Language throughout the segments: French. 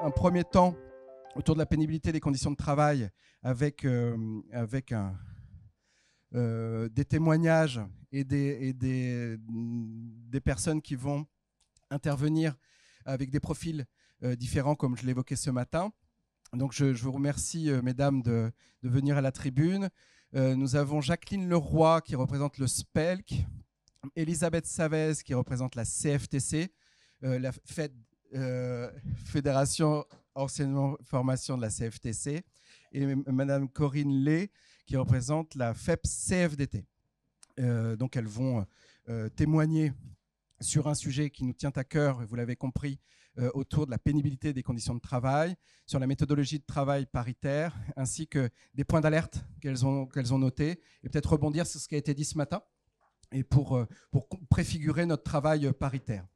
un premier temps autour de la pénibilité des conditions de travail avec des témoignages et des personnes qui vont intervenir avec des profils différents, comme je l'évoquais ce matin. Donc je vous remercie, mesdames, de venir à la tribune. Nous avons Jacqueline Leroy qui représente le SPELC, Elisabeth Savez qui représente la CFTC, la Fédération Enseignement Formation de la CFTC, et Madame Corinne Lay qui représente la FEP-CFDT. Donc elles vont témoigner sur un sujet qui nous tient à cœur, vous l'avez compris, autour de la pénibilité des conditions de travail, sur la méthodologie de travail paritaire, ainsi que des points d'alerte qu'elles ont notés, et peut-être rebondir sur ce qui a été dit ce matin, et pour préfigurer notre travail paritaire.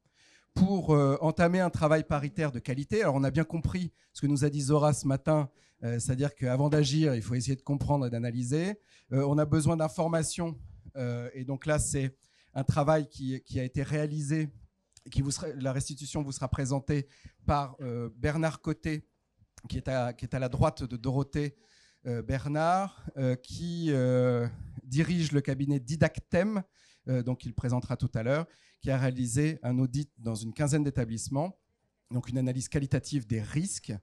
Pour entamer un travail paritaire de qualité, alors on a bien compris ce que nous a dit Zora ce matin, c'est-à-dire qu'avant d'agir, il faut essayer de comprendre et d'analyser. On a besoin d'informations, et donc là, c'est un travail qui a été réalisé, la restitution vous sera présentée par Bernard Côté, qui est à la droite de Dorothée Bernard, qui dirige le cabinet Didactem, donc il présentera tout à l'heure, qui a réalisé un audit dans une quinzaine d'établissements, donc une analyse qualitative des risques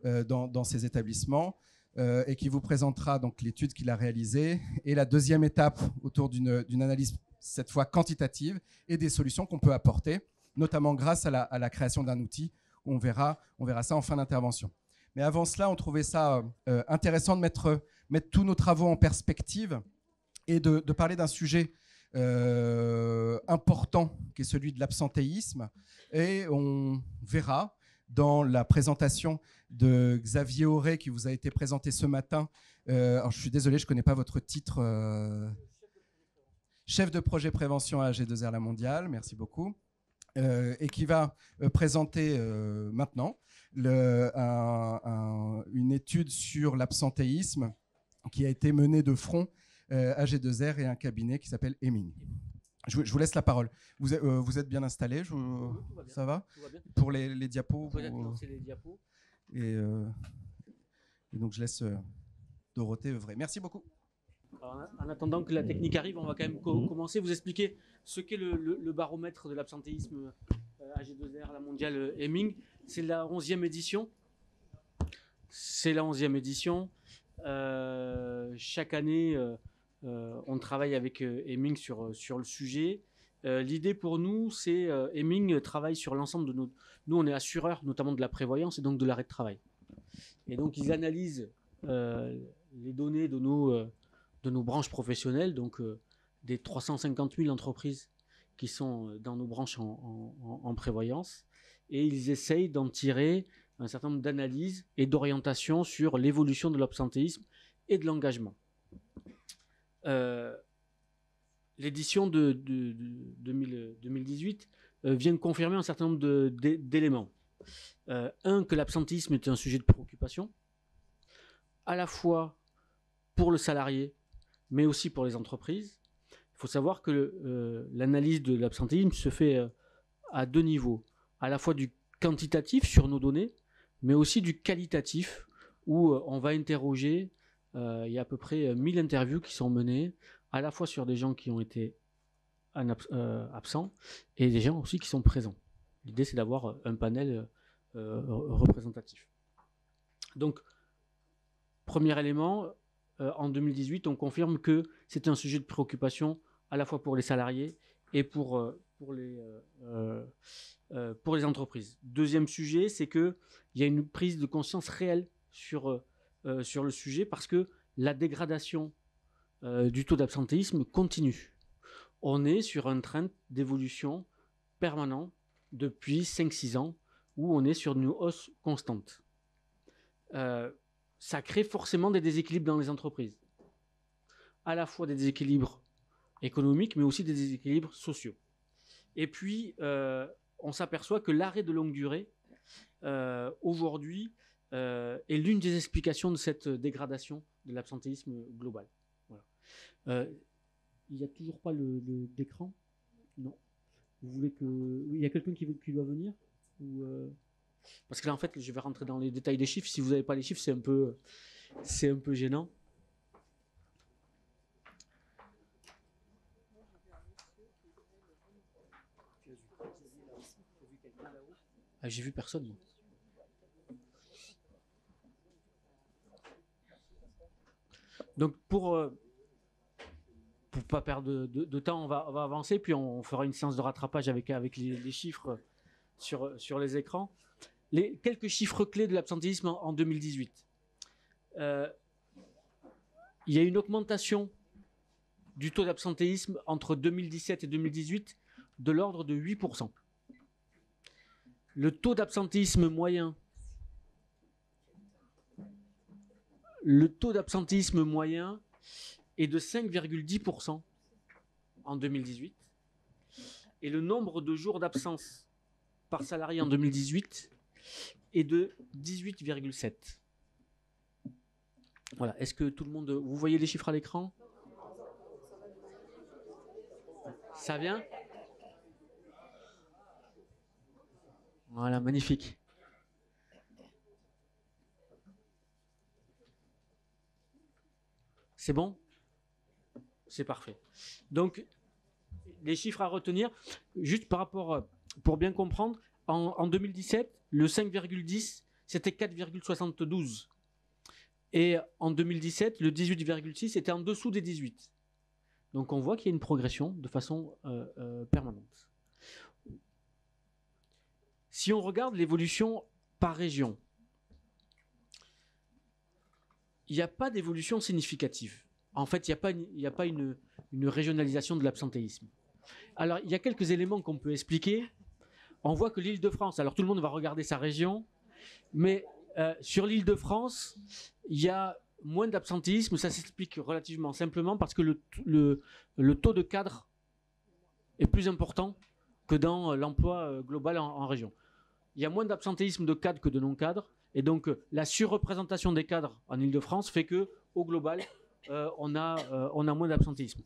dans ces établissements, et qui vous présentera donc l'étude qu'il a réalisée et la deuxième étape autour d'une analyse cette fois quantitative et des solutions qu'on peut apporter, notamment grâce à la création d'un outil. On verra ça en fin d'intervention. Mais avant cela, on trouvait ça intéressant de mettre tous nos travaux en perspective et de parler d'un sujet important qui est celui de l'absentéisme. Et on verra dans la présentation de Xavier Auré qui vous a été présenté ce matin. Alors je suis désolé, je ne connais pas votre titre. Chef de projet prévention à AG2R La Mondiale, merci beaucoup. Et qui va présenter maintenant une étude sur l'absentéisme qui a été menée de front AG2R et un cabinet qui s'appelle Hemming. Je vous laisse la parole. Vous êtes bien installé, ça va, pour les diapos. Peut-être lancer les diapos. Et donc je laisse Dorothée œuvrer. Merci beaucoup. Alors, en attendant que la technique arrive, on va quand même commencer. Vous expliquer ce qu'est le baromètre de l'absentéisme AG2R, la mondiale Hemming. C'est la 11e édition. Chaque année, on travaille avec Hemming sur le sujet. L'idée pour nous, c'est Hemming travaille sur l'ensemble de nos... Nous, on est assureurs, notamment de la prévoyance et donc de l'arrêt de travail. Et donc, ils analysent les données de nos branches professionnelles, donc des 350 000 entreprises qui sont dans nos branches en prévoyance, et ils essayent d'en tirer un certain nombre d'analyses et d'orientations sur l'évolution de l'absentéisme et de l'engagement. L'édition de 2018 vient confirmer un certain nombre d'éléments. Que l'absentéisme est un sujet de préoccupation, à la fois pour le salarié, mais aussi pour les entreprises. Il faut savoir que l'analyse de l'absentéisme se fait à deux niveaux, à la fois du quantitatif sur nos données, mais aussi du qualitatif, où on va interroger, il y a à peu près 1000 interviews qui sont menées, à la fois sur des gens qui ont été absents, et des gens aussi qui sont présents. L'idée, c'est d'avoir un panel représentatif. Donc, premier élément, en 2018, on confirme que c'est un sujet de préoccupation à la fois pour les salariés et pour les entreprises. Deuxième sujet, c'est qu'il y a une prise de conscience réelle sur le sujet parce que la dégradation du taux d'absentéisme continue. On est sur un trend d'évolution permanent depuis 5-6 ans où on est sur une hausse constante. Ça crée forcément des déséquilibres dans les entreprises. À la fois des déséquilibres économiques, mais aussi des déséquilibres sociaux. Et puis, on s'aperçoit que l'arrêt de longue durée, aujourd'hui, est l'une des explications de cette dégradation de l'absentéisme global. Voilà. Il n'y a toujours pas d'écran ? Non. Vous voulez que... Il y a quelqu'un qui doit venir ? Ou Parce que là, en fait, je vais rentrer dans les détails des chiffres. Si vous n'avez pas les chiffres, c'est un peu gênant. Ah, j'ai vu personne, moi. Donc, pour pas perdre de temps, on va avancer, puis on fera une séance de rattrapage avec les chiffres sur les écrans. Quelques chiffres clés de l'absentéisme en 2018. Il y a une augmentation du taux d'absentéisme entre 2017 et 2018 de l'ordre de 8%. Le taux d'absentéisme moyen est de 5,10% en 2018 et le nombre de jours d'absence par salarié en 2018 est de 18,7. Voilà. Est-ce que tout le monde... Vous voyez les chiffres à l'écran? Ça vient? Voilà, magnifique. C'est bon? C'est parfait. Donc, les chiffres à retenir, juste par rapport, pour bien comprendre, en 2017, le 5,10, c'était 4,72. Et en 2017, le 18,6 était en dessous des 18. Donc on voit qu'il y a une progression de façon permanente. Si on regarde l'évolution par région, il n'y a pas d'évolution significative. En fait, il n'y a pas une régionalisation de l'absentéisme. Alors, il y a quelques éléments qu'on peut expliquer. On voit que l'Île-de-France, alors tout le monde va regarder sa région, mais sur l'Île-de-France, il y a moins d'absentéisme. Ça s'explique relativement simplement parce que le taux de cadre est plus important que dans l'emploi global en région. Il y a moins d'absentéisme de cadres que de non-cadres. Et donc, la surreprésentation des cadres en Île-de-France fait qu'au global, on a moins d'absentéisme.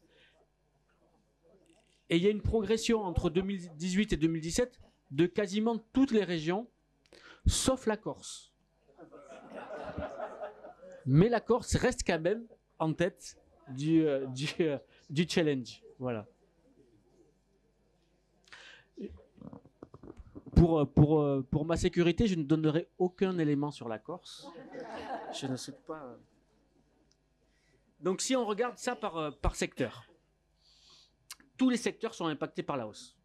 Et il y a une progression entre 2018 et 2017 de quasiment toutes les régions, sauf la Corse. Mais la Corse reste quand même en tête du challenge. Voilà. Pour ma sécurité, je ne donnerai aucun élément sur la Corse. Je ne souhaite pas. Donc, si on regarde ça par secteur, tous les secteurs sont impactés par la hausse.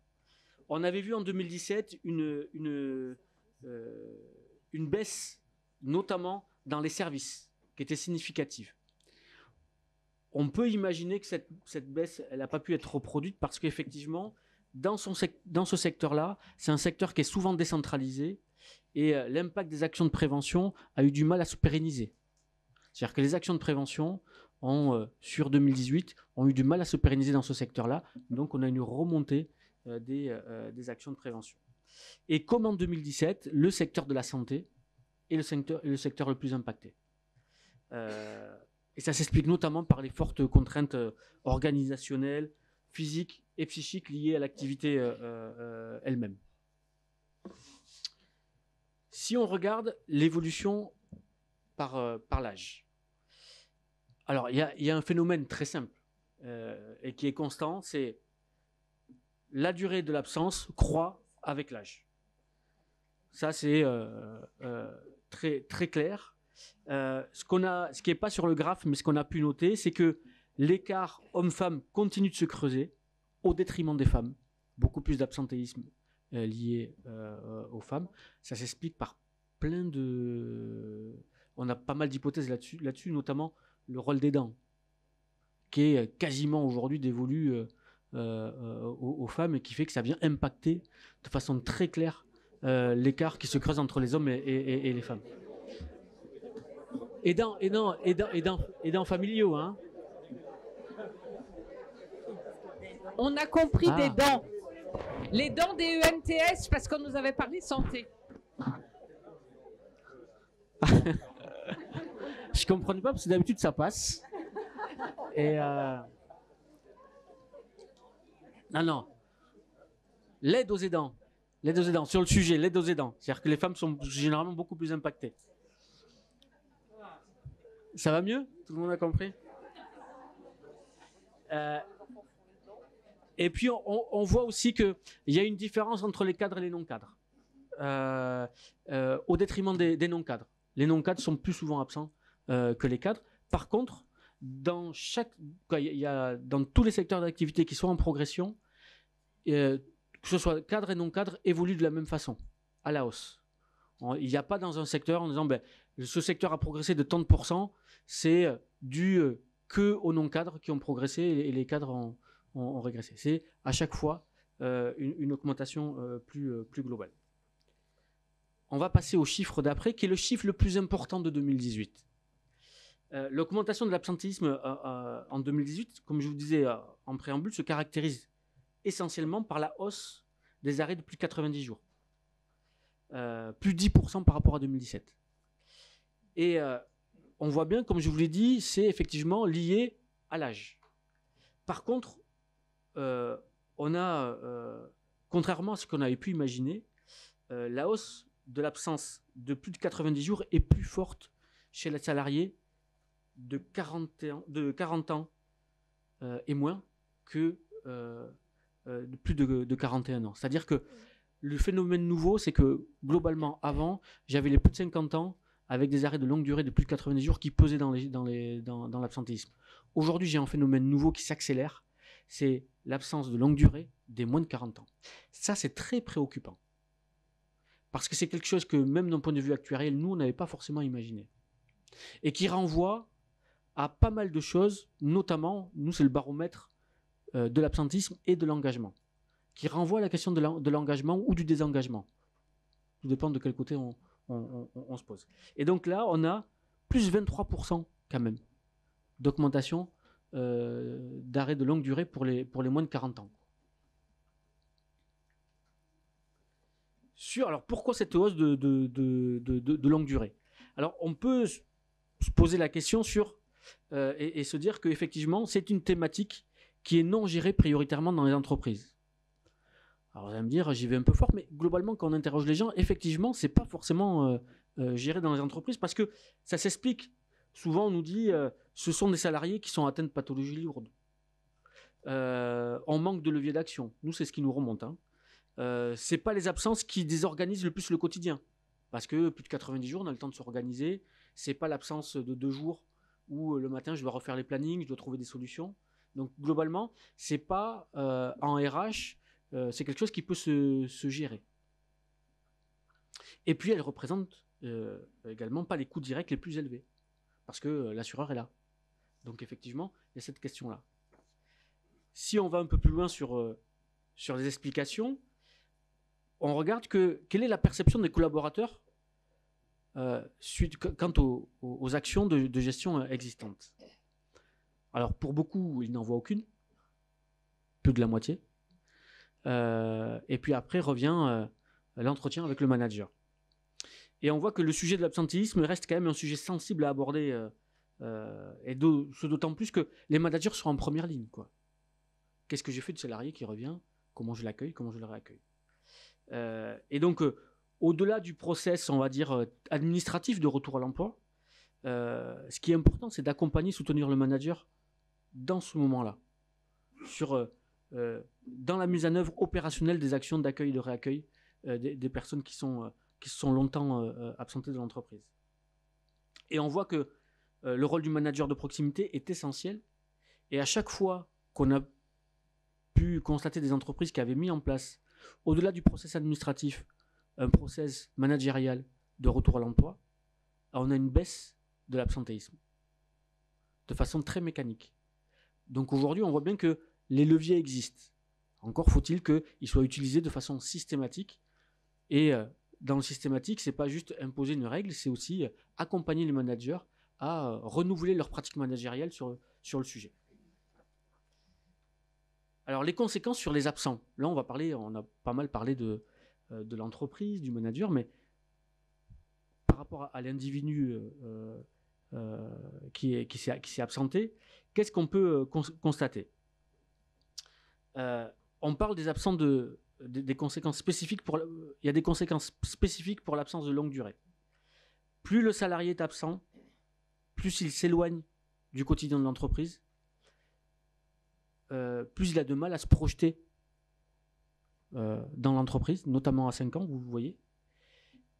On avait vu en 2017 une baisse, notamment dans les services, qui était significative. On peut imaginer que cette baisse, elle n'a pas pu être reproduite parce qu'effectivement, dans ce secteur-là, c'est un secteur qui est souvent décentralisé et l'impact des actions de prévention a eu du mal à se pérenniser. C'est-à-dire que les actions de prévention sur 2018 ont eu du mal à se pérenniser dans ce secteur-là. Donc, on a une remontée des actions de prévention. Et comme en 2017, le secteur de la santé est le secteur le plus impacté. Et ça s'explique notamment par les fortes contraintes organisationnelles, physiques et psychiques liées à l'activité elle-même. Si on regarde l'évolution par l'âge, alors il y a un phénomène très simple et qui est constant, c'est la durée de l'absence croît avec l'âge. Ça c'est très, très clair. Ce qui n'est pas sur le graphe, mais ce qu'on a pu noter, c'est que l'écart homme-femme continue de se creuser au détriment des femmes. Beaucoup plus d'absentéisme lié aux femmes. Ça s'explique par plein de... On a pas mal d'hypothèses là-dessus, notamment le rôle des dents, qui est quasiment aujourd'hui dévolu aux femmes et qui fait que ça vient impacter de façon très claire l'écart qui se creuse entre les hommes et les femmes. Aidants familiaux, hein. On a compris des dents. Les dents des EMTS, parce qu'on nous avait parlé santé. Je comprenais pas parce que d'habitude ça passe. Et non. L'aide aux aidants. L'aide aux aidants. Sur le sujet, l'aide aux aidants. C'est-à-dire que les femmes sont généralement beaucoup plus impactées. Ça va mieux? Tout le monde a compris? Et puis, on voit aussi qu'il y a une différence entre les cadres et les non-cadres. Au détriment des non-cadres. Les non-cadres sont plus souvent absents que les cadres. Par contre, dans tous les secteurs d'activité qui sont en progression, que ce soit cadre et non-cadre, évoluent de la même façon, à la hausse. Il n'y a pas dans un secteur en disant ce secteur a progressé de tant de pourcents, c'est dû que aux non-cadres qui ont progressé et les cadres ont régressé. C'est à chaque fois une augmentation plus globale. On va passer au chiffre d'après, qui est le chiffre le plus important de 2018. L'augmentation de l'absentéisme en 2018, comme je vous disais en préambule, se caractérise essentiellement par la hausse des arrêts de plus de 90 jours. Plus 10% par rapport à 2017. Et on voit bien, comme je vous l'ai dit, c'est effectivement lié à l'âge. Par contre, on a, contrairement à ce qu'on avait pu imaginer, la hausse de l'absence de plus de 90 jours est plus forte chez les salariés de 40 ans et moins que de plus de 41 ans. C'est-à-dire que le phénomène nouveau, c'est que globalement, avant, j'avais les plus de 50 ans avec des arrêts de longue durée de plus de 90 jours qui pesaient dans l'absentéisme. Aujourd'hui, j'ai un phénomène nouveau qui s'accélère, c'est l'absence de longue durée des moins de 40 ans. Ça, c'est très préoccupant. Parce que c'est quelque chose que, même d'un point de vue actuariel, nous, on n'avait pas forcément imaginé. Et qui renvoie à pas mal de choses, notamment, nous, c'est le baromètre de l'absentéisme et de l'engagement, qui renvoie à la question de l'engagement ou du désengagement. Tout dépend de quel côté on se pose. Et donc là, on a plus 23% quand même d'augmentation d'arrêt de longue durée pour les moins de 40 ans. Alors pourquoi cette hausse de longue durée? Alors on peut se poser la question et se dire qu'effectivement c'est une thématique qui est non gérée prioritairement dans les entreprises. Alors vous allez me dire, j'y vais un peu fort, mais globalement quand on interroge les gens, effectivement c'est pas forcément géré dans les entreprises parce que ça s'explique. Souvent on nous dit ce sont des salariés qui sont atteints de pathologies lourdes. On manque de levier d'action. Nous c'est ce qui nous remonte. C'est pas les absences qui désorganisent le plus le quotidien. Parce que plus de 90 jours, on a le temps de s'organiser. C'est pas l'absence de 2 jours où le matin, je dois refaire les plannings, je dois trouver des solutions. Donc, globalement, c'est pas en RH, c'est quelque chose qui peut se gérer. Et puis, elle représente également pas les coûts directs les plus élevés. Parce que l'assureur est là. Donc, effectivement, il y a cette question-là. Si on va un peu plus loin sur les explications, on regarde quelle est la perception des collaborateurs quant aux actions de gestion existantes. Alors pour beaucoup, ils n'en voient aucune, plus de la moitié. Et puis après revient l'entretien avec le manager. Et on voit que le sujet de l'absentéisme reste quand même un sujet sensible à aborder, et ce d'autant plus que les managers sont en première ligne, quoi. Qu'est-ce que j'ai fait de salarié qui revient? Comment je l'accueille? Comment je le réaccueille? Et donc, au-delà du process, on va dire, administratif de retour à l'emploi, ce qui est important, c'est d'accompagner, soutenir le manager dans ce moment-là, dans la mise en œuvre opérationnelle des actions d'accueil et de réaccueil des personnes qui se sont longtemps absentées de l'entreprise. Et on voit que le rôle du manager de proximité est essentiel. Et à chaque fois qu'on a pu constater des entreprises qui avaient mis en place, au-delà du process administratif, un process managérial de retour à l'emploi, on a une baisse de l'absentéisme de façon très mécanique. Donc aujourd'hui, on voit bien que les leviers existent. Encore faut-il qu'ils soient utilisés de façon systématique. Et dans le systématique, c'est pas juste imposer une règle, c'est aussi accompagner les managers à renouveler leurs pratiques managériales sur le sujet. Alors les conséquences sur les absents. Là, on a pas mal parlé de l'entreprise, du manager, mais par rapport à l'individu qui s'est absenté, qu'est-ce qu'on peut constater? On parle des absents de des conséquences spécifiques il y a des conséquences spécifiques pour l'absence de longue durée. Plus le salarié est absent, plus il s'éloigne du quotidien de l'entreprise, plus il a de mal à se projeter dans l'entreprise, notamment à 5 ans, vous voyez,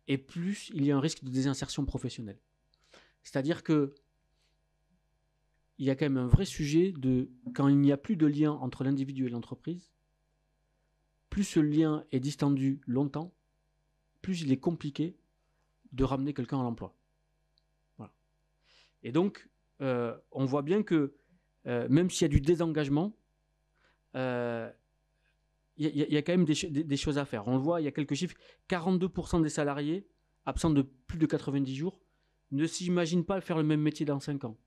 et plus il y a un risque de désinsertion professionnelle. C'est-à-dire que il y a quand même un vrai sujet de quand il n'y a plus de lien entre l'individu et l'entreprise, plus ce lien est distendu longtemps, plus il est compliqué de ramener quelqu'un à l'emploi. Voilà. Et donc, on voit bien que même s'il y a du désengagement, il y a quand même des choses à faire. On le voit, il y a quelques chiffres. 42% des salariés absents de plus de 90 jours ne s'imaginent pas faire le même métier dans 5 ans.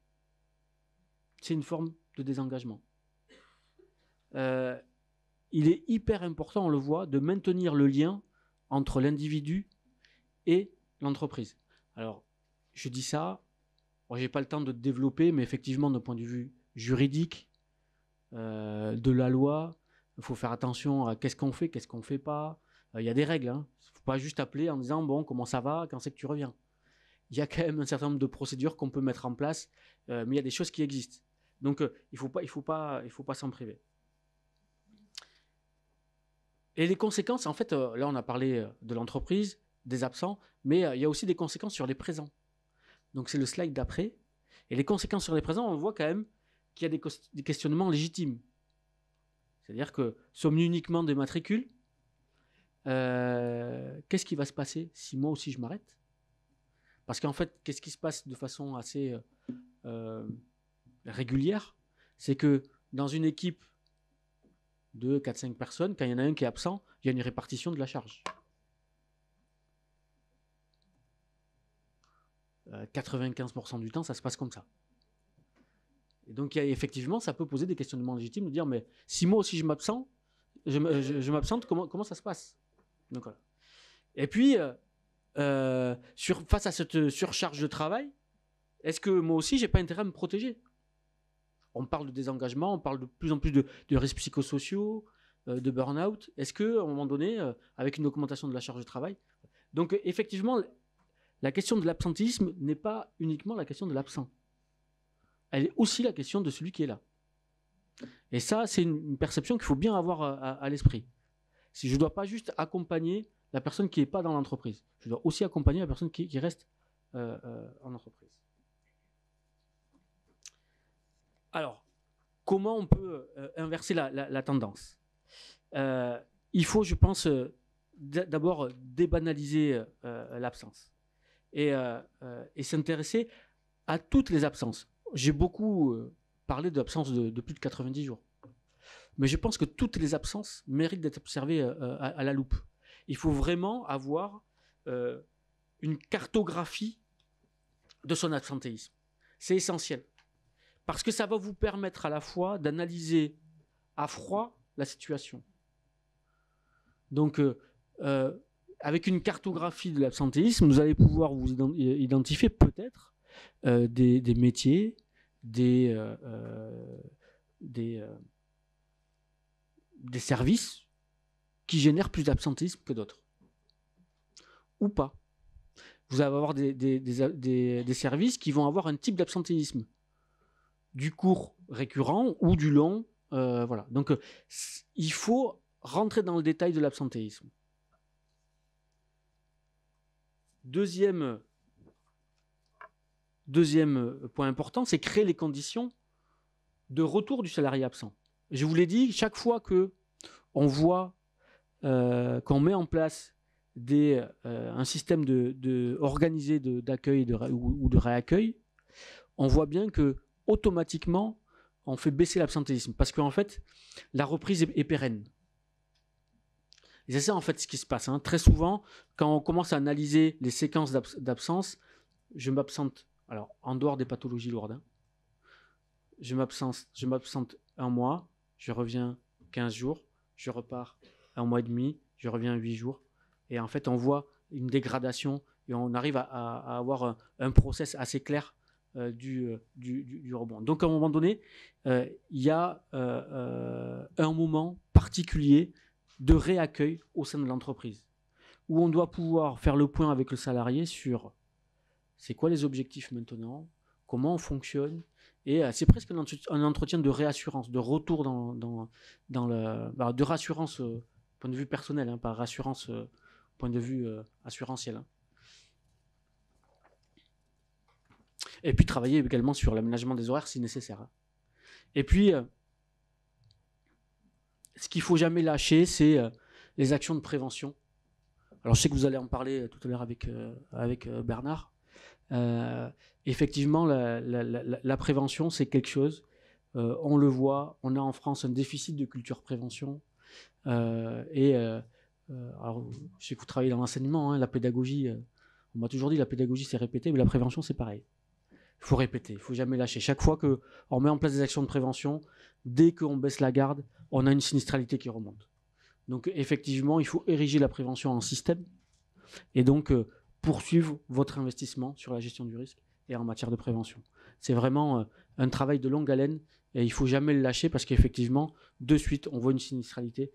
C'est une forme de désengagement. Il est hyper important, on le voit, de maintenir le lien entre l'individu et l'entreprise. Alors, je dis ça, je n'ai pas le temps de développer, mais effectivement, d'un point de vue juridique, de la loi, il faut faire attention à qu'est-ce qu'on fait pas. Il y a des règles. Il ne faut pas juste appeler en disant « bon, comment ça va, quand c'est que tu reviens ?» Il y a quand même un certain nombre de procédures qu'on peut mettre en place, mais il y a des choses qui existent. Donc, il faut pas s'en priver. Et les conséquences, en fait, là, on a parlé de l'entreprise, des absents, mais il y a aussi des conséquences sur les présents. Donc, c'est le slide d'après. Et les conséquences sur les présents, on voit quand même qu'il y a des questionnements légitimes. C'est-à-dire que sommes-nous uniquement des matricules ? Qu'est-ce qui va se passer si moi aussi je m'arrête ? Parce qu'en fait, qu'est-ce qui se passe de façon assez régulière ? C'est que dans une équipe de 4-5 personnes, quand il y en a un qui est absent, il y a une répartition de la charge. 95% du temps, ça se passe comme ça. Et donc, effectivement, ça peut poser des questionnements légitimes de dire, mais si moi aussi je m'absente, comment ça se passe ? Donc, voilà. Et puis, face à cette surcharge de travail, est-ce que moi aussi, j'ai pas intérêt à me protéger ? On parle de désengagement, on parle de plus en plus de risques psychosociaux, de burn-out. Est-ce qu'à un moment donné, avec une augmentation de la charge de travail... Donc, effectivement, la question de l'absentéisme n'est pas uniquement la question de l'absent. Elle est aussi la question de celui qui est là. Et ça, c'est une perception qu'il faut bien avoir à l'esprit. Si je ne dois pas juste accompagner la personne qui n'est pas dans l'entreprise, je dois aussi accompagner la personne qui reste en entreprise. Alors, comment on peut inverser la tendance ? Il faut, je pense, d'abord débanaliser l'absence et s'intéresser à toutes les absences. J'ai beaucoup parlé d'absence de plus de 90 jours. Mais je pense que toutes les absences méritent d'être observées à la loupe. Il faut vraiment avoir une cartographie de son absentéisme. C'est essentiel. Parce que ça va vous permettre à la fois d'analyser à froid la situation. Donc, avec une cartographie de l'absentéisme, vous allez pouvoir vous identifier peut-être des métiers, des services qui génèrent plus d'absentéisme que d'autres. Ou pas. Vous allez avoir des services qui vont avoir un type d'absentéisme. Du court récurrent ou du long. Voilà. Donc, il faut rentrer dans le détail de l'absentéisme. Deuxième point important, c'est créer les conditions de retour du salarié absent. Je vous l'ai dit, chaque fois qu'on voit qu'on met en place un système organisé d'accueil ou de réaccueil, on voit bien que automatiquement, on fait baisser l'absentéisme parce qu'en fait, la reprise est pérenne. Et c'est ça en fait ce qui se passe. Hein. Très souvent, quand on commence à analyser les séquences d'absence, je m'absente, alors en dehors des pathologies lourdes, hein, je m'absente un mois, je reviens 15 jours, je repars un mois et demi, je reviens 8 jours. Et en fait, on voit une dégradation et on arrive à avoir un process assez clair du rebond. Donc à un moment donné, il y a un moment particulier de réaccueil au sein de l'entreprise, où on doit pouvoir faire le point avec le salarié sur c'est quoi les objectifs maintenant, comment on fonctionne, et c'est presque un entretien de réassurance, de retour de rassurance point de vue personnel, hein, pas rassurance point de vue assurantiel. Hein. Et puis travailler également sur l'aménagement des horaires si nécessaire. Hein. Et puis, ce qu'il ne faut jamais lâcher, c'est les actions de prévention. Alors je sais que vous allez en parler tout à l'heure avec Bernard. Effectivement, la prévention, c'est quelque chose. On le voit, on a en France un déficit de culture prévention. Alors, je sais que vous travaillez dans l'enseignement, hein, la pédagogie. On m'a toujours dit la pédagogie, c'est répéter, mais la prévention, c'est pareil. Il faut répéter, il ne faut jamais lâcher. Chaque fois qu'on met en place des actions de prévention, dès qu'on baisse la garde, on a une sinistralité qui remonte. Donc effectivement, il faut ériger la prévention en système et donc poursuivre votre investissement sur la gestion du risque et en matière de prévention. C'est vraiment un travail de longue haleine et il ne faut jamais le lâcher parce qu'effectivement, de suite, on voit une sinistralité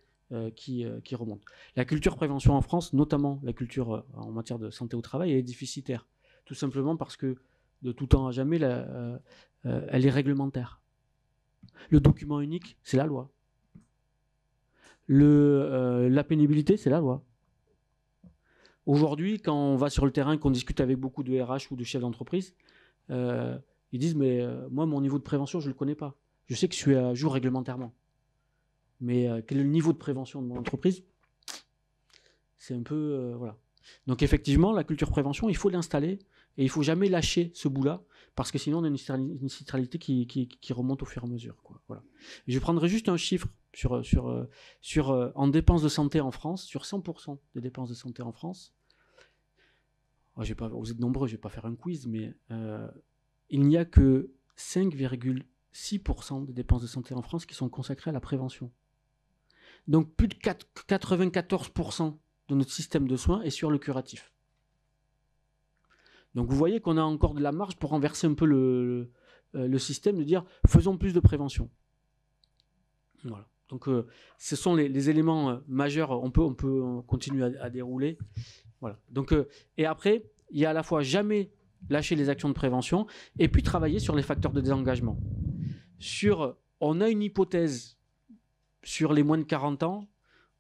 qui remonte. La culture prévention en France, notamment la culture en matière de santé au travail, elle est déficitaire. Tout simplement parce que de tout temps à jamais, elle est réglementaire. Le document unique, c'est la loi. La pénibilité, c'est la loi. Aujourd'hui, quand on va sur le terrain, qu'on discute avec beaucoup de RH ou de chefs d'entreprise, ils disent mais moi, mon niveau de prévention, je ne le connais pas. Je sais que je suis à jour réglementairement. Mais quel est le niveau de prévention de mon entreprise? C'est un peu... voilà. Donc effectivement, la culture prévention, il faut l'installer et il ne faut jamais lâcher ce bout-là parce que sinon on a une sinistralité qui remonte au fur et à mesure. Quoi. Voilà. Et je prendrai juste un chiffre en dépenses de santé en France, sur 100% des dépenses de santé en France. Vous êtes nombreux, je ne vais pas faire un quiz, mais il n'y a que 5,6% des dépenses de santé en France qui sont consacrées à la prévention. Donc plus de 94% de notre système de soins est sur le curatif. Donc vous voyez qu'on a encore de la marge pour renverser un peu le système, de dire faisons plus de prévention. Voilà. Donc ce sont les éléments majeurs, on peut continuer à dérouler. Voilà. Donc, et après, il y a à la fois jamais lâcher les actions de prévention et puis travailler sur les facteurs de désengagement. On a une hypothèse sur les moins de 40 ans,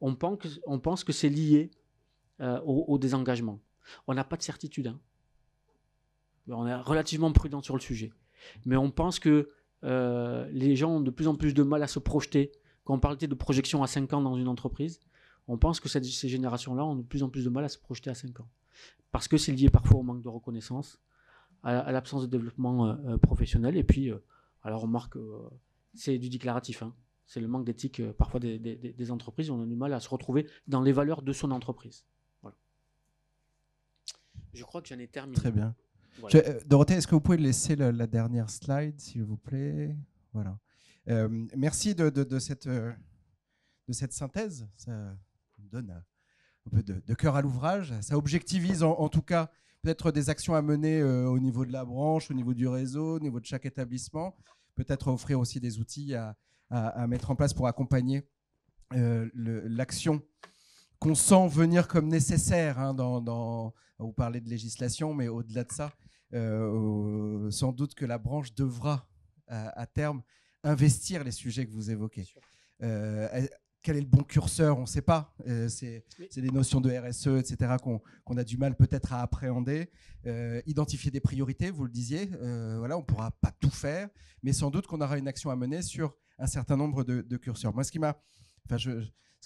on pense que c'est lié au désengagement. On n'a pas de certitude. Hein. On est relativement prudent sur le sujet. Mais on pense que les gens ont de plus en plus de mal à se projeter. Quand on parlait de projection à 5 ans dans une entreprise, on pense que ces générations-là ont de plus en plus de mal à se projeter à 5 ans. Parce que c'est lié parfois au manque de reconnaissance, à l'absence de développement professionnel. Et puis, alors on remarque, c'est du déclaratif, hein. C'est le manque d'éthique parfois des entreprises. On a du mal à se retrouver dans les valeurs de son entreprise. Voilà. Je crois que j'en ai terminé. Très bien. Voilà. Dorothée, est-ce que vous pouvez laisser la dernière slide, s'il vous plaît? Voilà. Merci de cette synthèse. Ça donne un peu de cœur à l'ouvrage. Ça objectivise en tout cas peut-être des actions à mener au niveau de la branche, au niveau du réseau, au niveau de chaque établissement. Peut-être offrir aussi des outils à mettre en place pour accompagner l'action qu'on sent venir comme nécessaire. Hein, vous parlez de législation, mais au-delà de ça, sans doute que la branche devra à terme investir les sujets que vous évoquez. Quel est le bon curseur? On ne sait pas. C'est des notions de RSE, etc., qu'on a du mal peut-être à appréhender. Identifier des priorités, vous le disiez. Voilà, on ne pourra pas tout faire, mais sans doute qu'on aura une action à mener sur un certain nombre de curseurs. Moi, ce qui m'a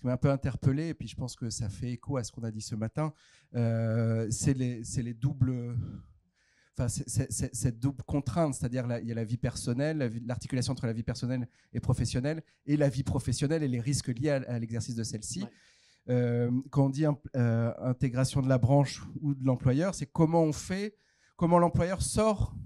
un peu interpellé, et puis je pense que ça fait écho à ce qu'on a dit ce matin, c'est les doubles... Enfin, cette double contrainte, c'est-à-dire il y a la vie personnelle, l'articulation entre la vie personnelle et professionnelle, et la vie professionnelle et les risques liés à l'exercice de celle-ci. Ouais. Quand on dit intégration de la branche ou de l'employeur, c'est comment l'employeur sort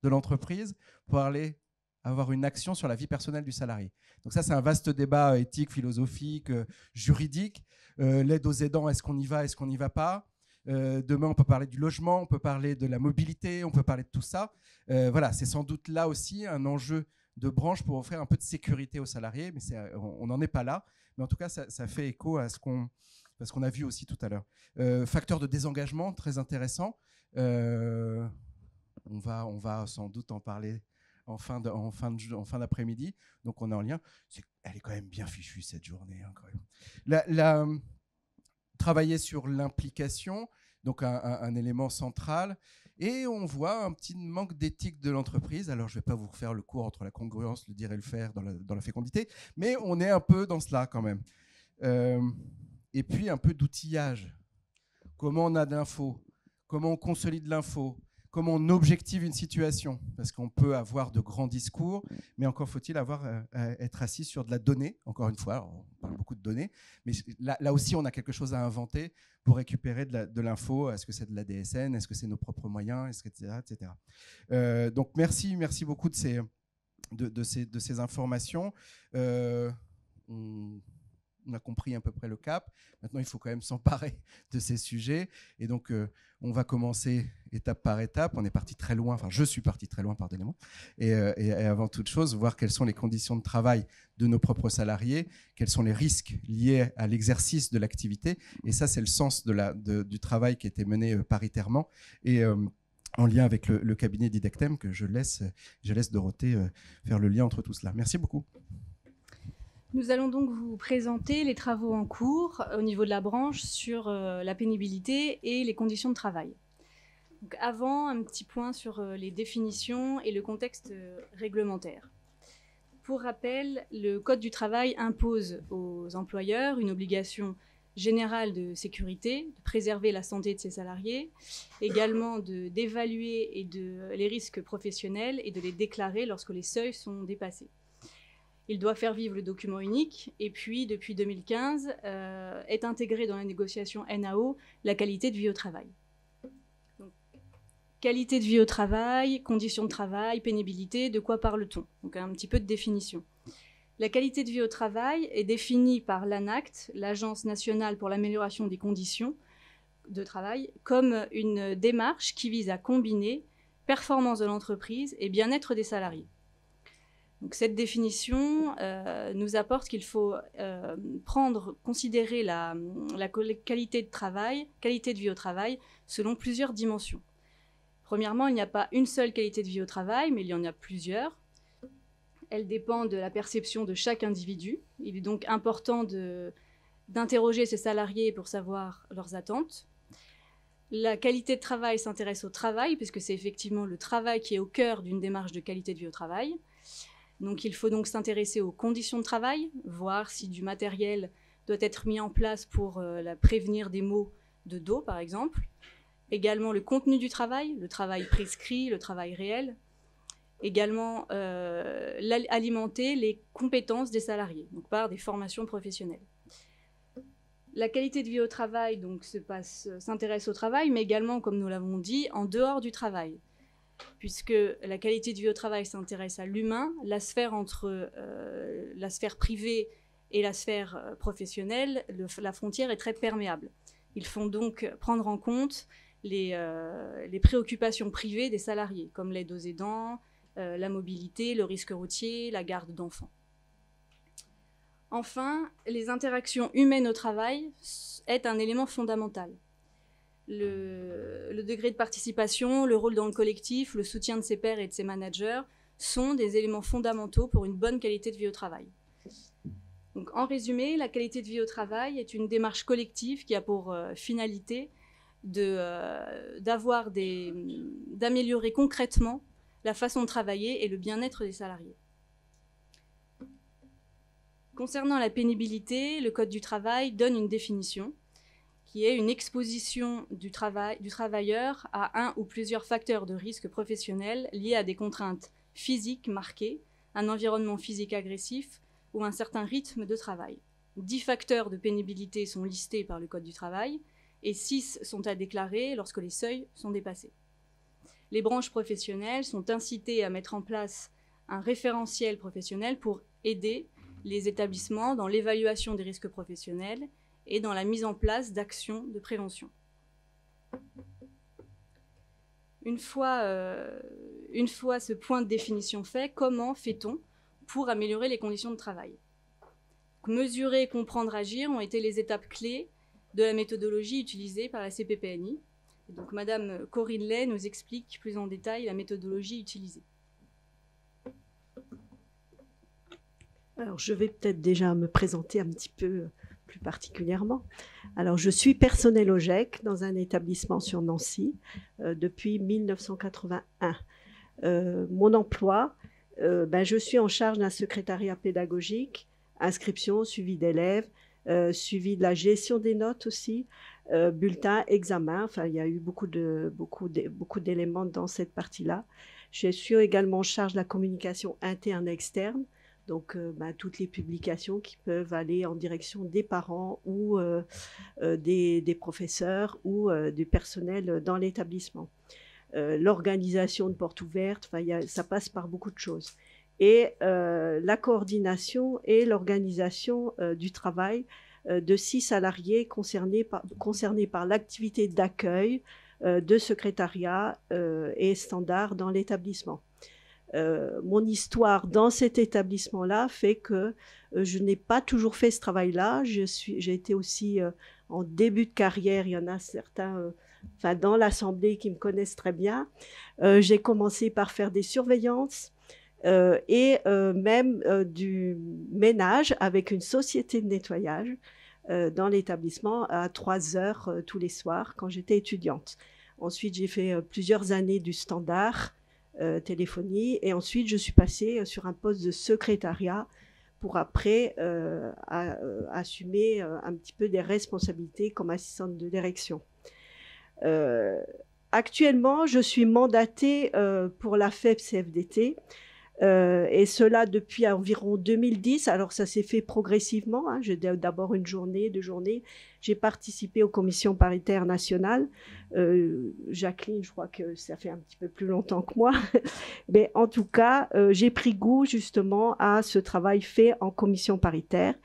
de l'entreprise pour aller avoir une action sur la vie personnelle du salarié. Donc ça, c'est un vaste débat éthique, philosophique, juridique. L'aide aux aidants, est-ce qu'on y va, est-ce qu'on n'y va pas? Demain, on peut parler du logement, on peut parler de la mobilité, on peut parler de tout ça. Voilà, c'est sans doute là aussi un enjeu de branche pour offrir un peu de sécurité aux salariés, mais on n'en est pas là. Mais en tout cas, ça fait écho à ce qu'on a vu aussi tout à l'heure. Facteur de désengagement, très intéressant. On va sans doute en parler en fin d'après-midi. Donc, on est en lien. Elle est quand même bien fichue, cette journée. Hein, quand même. Travailler sur l'implication, donc un élément central. Et on voit un petit manque d'éthique de l'entreprise. Alors, je ne vais pas vous refaire le cours entre la congruence, le dire et le faire dans la fécondité, mais on est un peu dans cela quand même. Et puis, un peu d'outillage. Comment on a d'infos, comment on consolide l'info, comment on objective une situation. Parce qu'on peut avoir de grands discours, mais encore faut-il être assis sur de la donnée. Encore une fois, on parle beaucoup de données, mais là aussi, on a quelque chose à inventer pour récupérer de l'info. Est-ce que c'est de la DSN? Est-ce que c'est nos propres moyens, etc. Donc, merci beaucoup de ces informations. On a compris à peu près le cap. Maintenant, il faut quand même s'emparer de ces sujets. Et donc, on va commencer étape par étape. On est parti très loin. Enfin, je suis parti très loin, pardonnez-moi. Et avant toute chose, voir quelles sont les conditions de travail de nos propres salariés, quels sont les risques liés à l'exercice de l'activité. Et ça, c'est le sens du travail qui a été mené paritairement. Et en lien avec le cabinet d'Idectem, que je laisse Dorothée faire le lien entre tout cela. Merci beaucoup. Nous allons donc vous présenter les travaux en cours au niveau de la branche sur la pénibilité et les conditions de travail. Donc avant, un petit point sur les définitions et le contexte réglementaire. Pour rappel, le Code du travail impose aux employeurs une obligation générale de sécurité, de préserver la santé de ses salariés, également d'évaluer les risques professionnels et de les déclarer lorsque les seuils sont dépassés. Il doit faire vivre le document unique et puis, depuis 2015, est intégré dans la négociation NAO la qualité de vie au travail. Donc, qualité de vie au travail, conditions de travail, pénibilité, de quoi parle-t-on? Donc un petit peu de définition. La qualité de vie au travail est définie par l'ANACT, l'Agence nationale pour l'amélioration des conditions de travail, comme une démarche qui vise à combiner performance de l'entreprise et bien-être des salariés. Donc, cette définition nous apporte qu'il faut considérer la qualité de vie au travail selon plusieurs dimensions. Premièrement, il n'y a pas une seule qualité de vie au travail, mais il y en a plusieurs. Elle dépend de la perception de chaque individu. Il est donc important d'interroger ses salariés pour savoir leurs attentes. La qualité de travail s'intéresse au travail, puisque c'est effectivement le travail qui est au cœur d'une démarche de qualité de vie au travail. Donc, il faut donc s'intéresser aux conditions de travail, voir si du matériel doit être mis en place pour prévenir des maux de dos, par exemple. Également, le contenu du travail, le travail prescrit, le travail réel. Également, alimenter les compétences des salariés, donc par des formations professionnelles. La qualité de vie au travail s'intéresse au travail, mais également, comme nous l'avons dit, en dehors du travail, puisque la qualité de vie au travail s'intéresse à l'humain, la sphère entre la sphère privée et la sphère professionnelle, la frontière est très perméable. Il faut donc prendre en compte les préoccupations privées des salariés, comme l'aide aux aidants, la mobilité, le risque routier, la garde d'enfants. Enfin, les interactions humaines au travail est un élément fondamental. Le degré de participation, le rôle dans le collectif, le soutien de ses pairs et de ses managers sont des éléments fondamentaux pour une bonne qualité de vie au travail. Donc, en résumé, la qualité de vie au travail est une démarche collective qui a pour finalité d'améliorer concrètement la façon de travailler et le bien-être des salariés. Concernant la pénibilité, le Code du travail donne une définition qui est une exposition du travailleur à un ou plusieurs facteurs de risque professionnel liés à des contraintes physiques marquées, un environnement physique agressif ou un certain rythme de travail. 10 facteurs de pénibilité sont listés par le Code du travail et 6 sont à déclarer lorsque les seuils sont dépassés. Les branches professionnelles sont incitées à mettre en place un référentiel professionnel pour aider les établissements dans l'évaluation des risques professionnels et dans la mise en place d'actions de prévention. Une fois une fois ce point de définition fait, comment fait-on pour améliorer les conditions de travail? Mesurer, comprendre, agir ont été les étapes clés de la méthodologie utilisée par la CPPNI. Et donc, Madame Corinne Lay nous explique plus en détail la méthodologie utilisée. Alors, je vais peut-être déjà me présenter un petit peu plus particulièrement. Alors, je suis personnel au GEC dans un établissement sur Nancy depuis 1981. Mon emploi, je suis en charge d'un secrétariat pédagogique, inscription, suivi d'élèves, suivi de la gestion des notes aussi, bulletin, examen. Enfin, il y a eu beaucoup d'éléments dans cette partie-là. Je suis également en charge de la communication interne-externe. Donc, toutes les publications qui peuvent aller en direction des parents ou des professeurs ou du personnel dans l'établissement. L'organisation de portes ouvertes, ça passe par beaucoup de choses. Et la coordination et l'organisation du travail de 6 salariés concernés par l'activité d'accueil, de secrétariat et standard dans l'établissement. Mon histoire dans cet établissement-là fait que je n'ai pas toujours fait ce travail-là. J'ai été aussi en début de carrière, il y en a certains dans l'Assemblée qui me connaissent très bien. J'ai commencé par faire des surveillances et même du ménage avec une société de nettoyage dans l'établissement à 3 heures tous les soirs quand j'étais étudiante. Ensuite, j'ai fait plusieurs années du standard téléphonie et ensuite je suis passée sur un poste de secrétariat pour après assumer un petit peu des responsabilités comme assistante de direction. Actuellement, je suis mandatée pour la FEP-CFDT et cela depuis environ 2010. Alors ça s'est fait progressivement, hein. J'ai d'abord une journée, 2 journées. J'ai participé aux commissions paritaires nationales. Jacqueline, je crois que ça fait un petit peu plus longtemps que moi. Mais en tout cas, j'ai pris goût justement à ce travail fait en commission paritaire.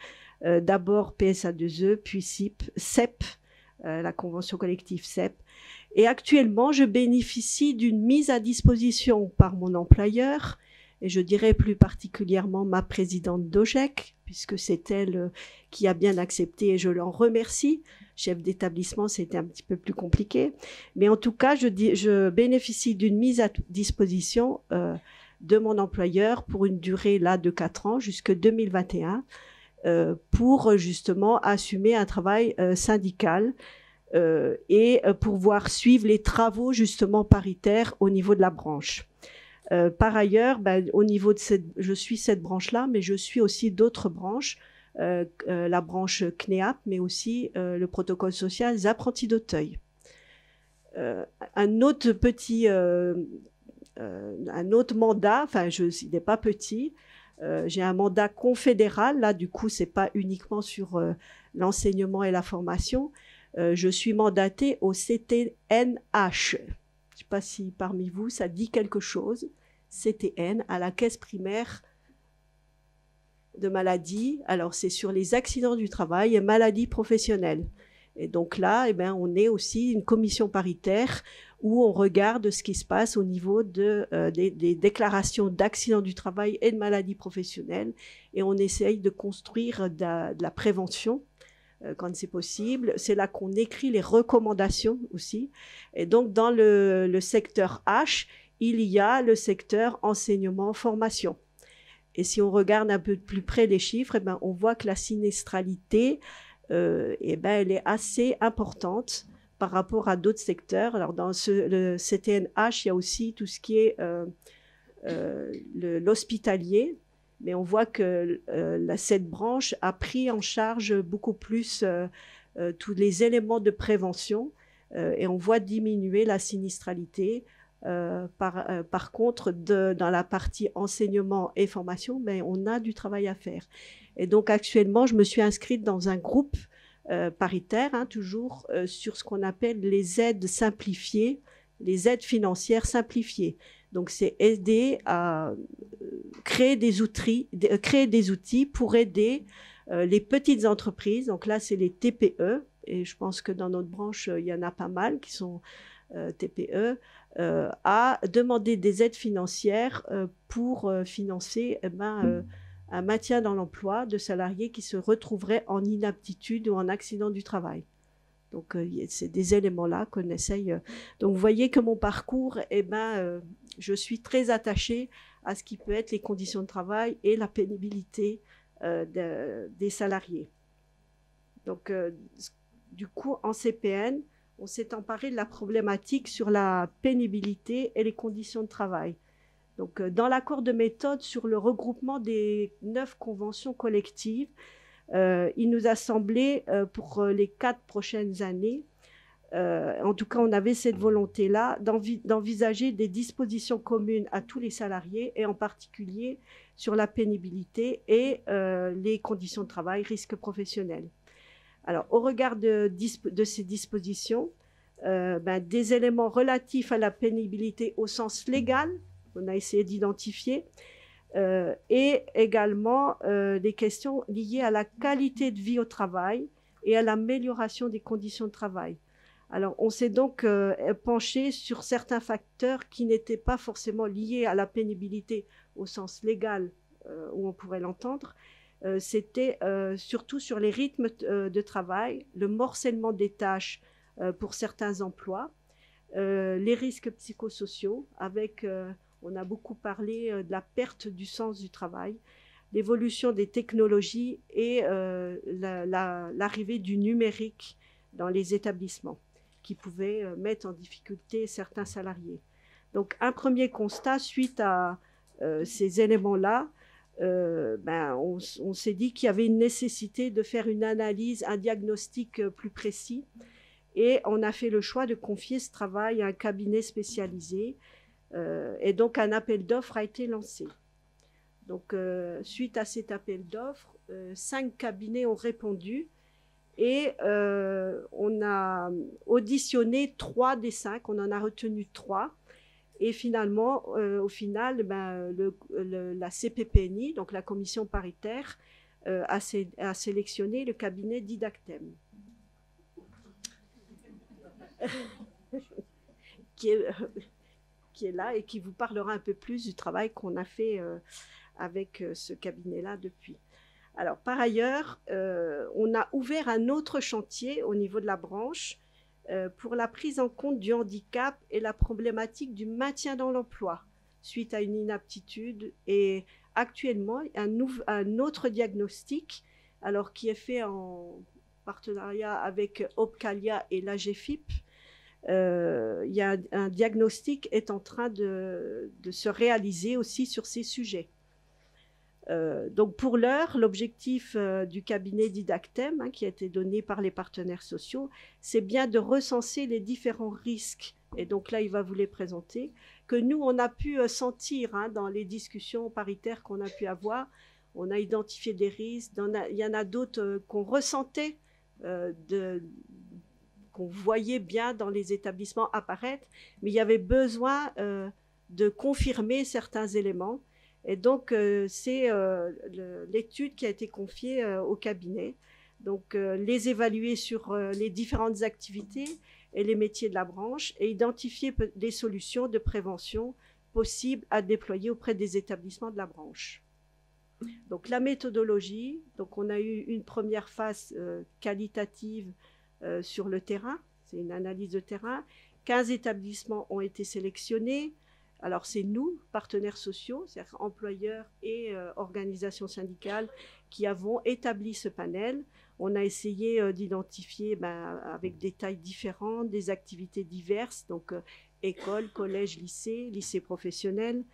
D'abord PSA2E, puis CEP, la convention collective CEP. Et actuellement, je bénéficie d'une mise à disposition par mon employeur, et je dirais plus particulièrement ma présidente d'OGEC, puisque c'est elle qui a bien accepté et je l'en remercie. Chef d'établissement, c'était un petit peu plus compliqué. Mais en tout cas, je bénéficie d'une mise à disposition de mon employeur pour une durée là de 4 ans jusqu'à 2021 pour justement assumer un travail syndical et pouvoir suivre les travaux justement paritaires au niveau de la branche. Par ailleurs, au niveau de je suis cette branche-là, mais je suis aussi d'autres branches, la branche CNEAP, mais aussi le protocole social des apprentis d'Auteuil. Un autre mandat, il n'est pas petit, j'ai un mandat confédéral, là du coup c'est pas uniquement sur l'enseignement et la formation, je suis mandatée au CTNH. Je ne sais pas si parmi vous ça dit quelque chose. CTN, à la caisse primaire de maladie. Alors, c'est sur les accidents du travail et maladies professionnelles. Et donc là, on est aussi une commission paritaire où on regarde ce qui se passe au niveau des déclarations d'accidents du travail et de maladies professionnelles. Et on essaye de construire de la prévention quand c'est possible. C'est là qu'on écrit les recommandations aussi. Et donc, dans le secteur H, il y a le secteur enseignement-formation. Et si on regarde un peu de plus près les chiffres, on voit que la sinistralité, elle est assez importante par rapport à d'autres secteurs. Alors, dans le CTNH, il y a aussi tout ce qui est l'hospitalier. Mais on voit que cette branche a pris en charge beaucoup plus tous les éléments de prévention et on voit diminuer la sinistralité. Par contre, dans la partie enseignement et formation, on a du travail à faire. Et donc actuellement, je me suis inscrite dans un groupe paritaire, toujours sur ce qu'on appelle les aides simplifiées, les aides financières simplifiées. Donc c'est aider à créer des outils pour aider les petites entreprises. Donc là, c'est les TPE, et je pense que dans notre branche, il y en a pas mal qui sont TPE, a demandé des aides financières pour financer un maintien dans l'emploi de salariés qui se retrouveraient en inaptitude ou en accident du travail. Donc, c'est des éléments-là qu'on essaye. Donc, vous voyez que mon parcours, je suis très attachée à ce qui peut être les conditions de travail et la pénibilité des salariés. Donc, du coup, en CPN, on s'est emparé de la problématique sur la pénibilité et les conditions de travail. Donc, dans l'accord de méthode sur le regroupement des 9 conventions collectives, il nous a semblé, pour les 4 prochaines années, en tout cas, on avait cette volonté-là d'envisager des dispositions communes à tous les salariés, et en particulier sur la pénibilité et les conditions de travail, risques professionnels. Alors, au regard de ces dispositions, des éléments relatifs à la pénibilité au sens légal, on a essayé d'identifier, et également des questions liées à la qualité de vie au travail et à l'amélioration des conditions de travail. Alors, on s'est donc penché sur certains facteurs qui n'étaient pas forcément liés à la pénibilité au sens légal, où on pourrait l'entendre. C'était surtout sur les rythmes de travail, le morcellement des tâches pour certains emplois, les risques psychosociaux, avec, on a beaucoup parlé de la perte du sens du travail, l'évolution des technologies et l'arrivée du numérique dans les établissements, qui pouvait mettre en difficulté certains salariés. Donc, un premier constat, suite à ces éléments-là, on s'est dit qu'il y avait une nécessité de faire une analyse, un diagnostic plus précis, et on a fait le choix de confier ce travail à un cabinet spécialisé, et donc un appel d'offres a été lancé. Donc, suite à cet appel d'offres, 5 cabinets ont répondu, et on a auditionné 3 des 5, on en a retenu 3. Et finalement, au final, la CPPNI, donc la commission paritaire, a sélectionné le cabinet Didactem, qui est là et qui vous parlera un peu plus du travail qu'on a fait avec ce cabinet-là depuis. Alors, par ailleurs, on a ouvert un autre chantier au niveau de la branche pour la prise en compte du handicap et la problématique du maintien dans l'emploi suite à une inaptitude. Et actuellement, un autre diagnostic, alors qui est fait en partenariat avec Opcalia et l'AGFIP, il y a un diagnostic est en train de se réaliser aussi sur ces sujets. Donc pour l'heure, l'objectif du cabinet Didactem, qui a été donné par les partenaires sociaux, c'est bien de recenser les différents risques, et donc là il va vous les présenter, que nous on a pu sentir dans les discussions paritaires qu'on a pu avoir. On a identifié des risques, il y en a d'autres qu'on ressentait, qu'on voyait bien dans les établissements apparaître, mais il y avait besoin de confirmer certains éléments. Et donc, c'est l'étude qui a été confiée au cabinet. Donc, les évaluer sur les différentes activités et les métiers de la branche, et identifier des solutions de prévention possibles à déployer auprès des établissements de la branche. Donc, la méthodologie, donc on a eu une première phase qualitative sur le terrain, c'est une analyse de terrain. 15 établissements ont été sélectionnés. Alors, c'est nous, partenaires sociaux, c'est-à-dire employeurs et organisations syndicales, qui avons établi ce panel. On a essayé d'identifier, avec des tailles différentes, des activités diverses, donc école, collège, lycée professionnel,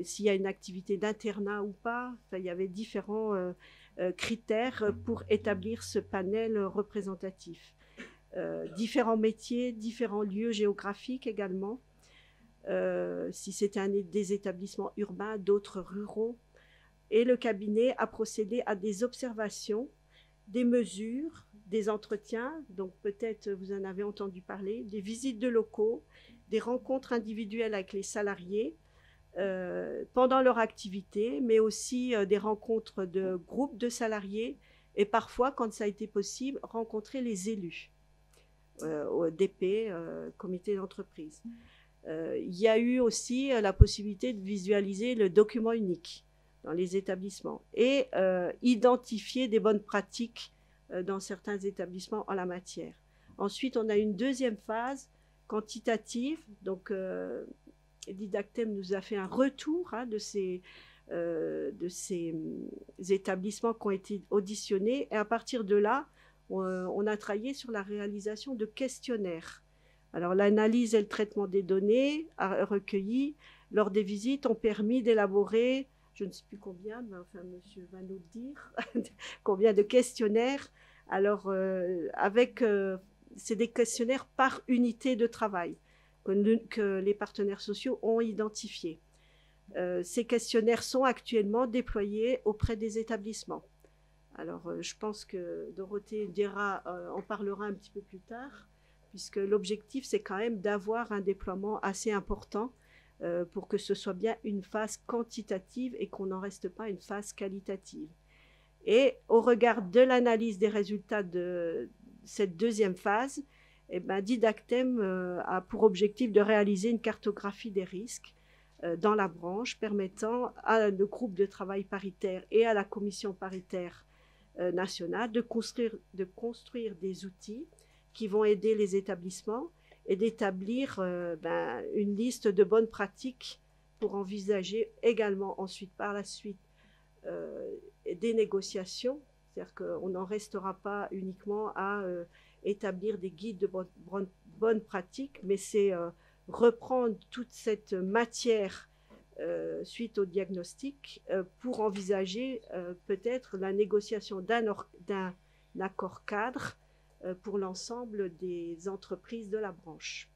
s'il y a une activité d'internat ou pas. Enfin, il y avait différents critères pour établir ce panel représentatif. Différents métiers, différents lieux géographiques également. Si c'était des établissements urbains, d'autres ruraux. Et le cabinet a procédé à des observations, des mesures, des entretiens, donc peut-être vous en avez entendu parler, des visites de locaux, des rencontres individuelles avec les salariés pendant leur activité, mais aussi des rencontres de groupes de salariés, et parfois, quand ça a été possible, rencontrer les élus. au DP, comité d'entreprise. Il y a eu aussi la possibilité de visualiser le document unique dans les établissements et identifier des bonnes pratiques dans certains établissements en la matière. Ensuite, on a une deuxième phase quantitative. Donc, Didactem nous a fait un retour de ces établissements qui ont été auditionnés. Et à partir de là, on a travaillé sur la réalisation de questionnaires. Alors, l'analyse et le traitement des données recueillies lors des visites ont permis d'élaborer, je ne sais plus combien, mais enfin, monsieur va nous dire, combien de questionnaires. Alors, c'est des questionnaires par unité de travail que les partenaires sociaux ont identifiés. Ces questionnaires sont actuellement déployés auprès des établissements. Alors, je pense que Dorothée Dira en parlera un petit peu plus tard, puisque l'objectif, c'est quand même d'avoir un déploiement assez important pour que ce soit bien une phase quantitative et qu'on n'en reste pas une phase qualitative. Et au regard de l'analyse des résultats de cette deuxième phase, Didactem a pour objectif de réaliser une cartographie des risques dans la branche, permettant à le groupe de travail paritaire et à la commission paritaire nationale de construire des outils qui vont aider les établissements et d'établir une liste de bonnes pratiques pour envisager également ensuite par la suite des négociations. C'est-à-dire qu'on n'en restera pas uniquement à établir des guides de bonnes pratiques, mais c'est reprendre toute cette matière suite au diagnostic pour envisager peut-être la négociation d'un accord cadre pour l'ensemble des entreprises de la branche.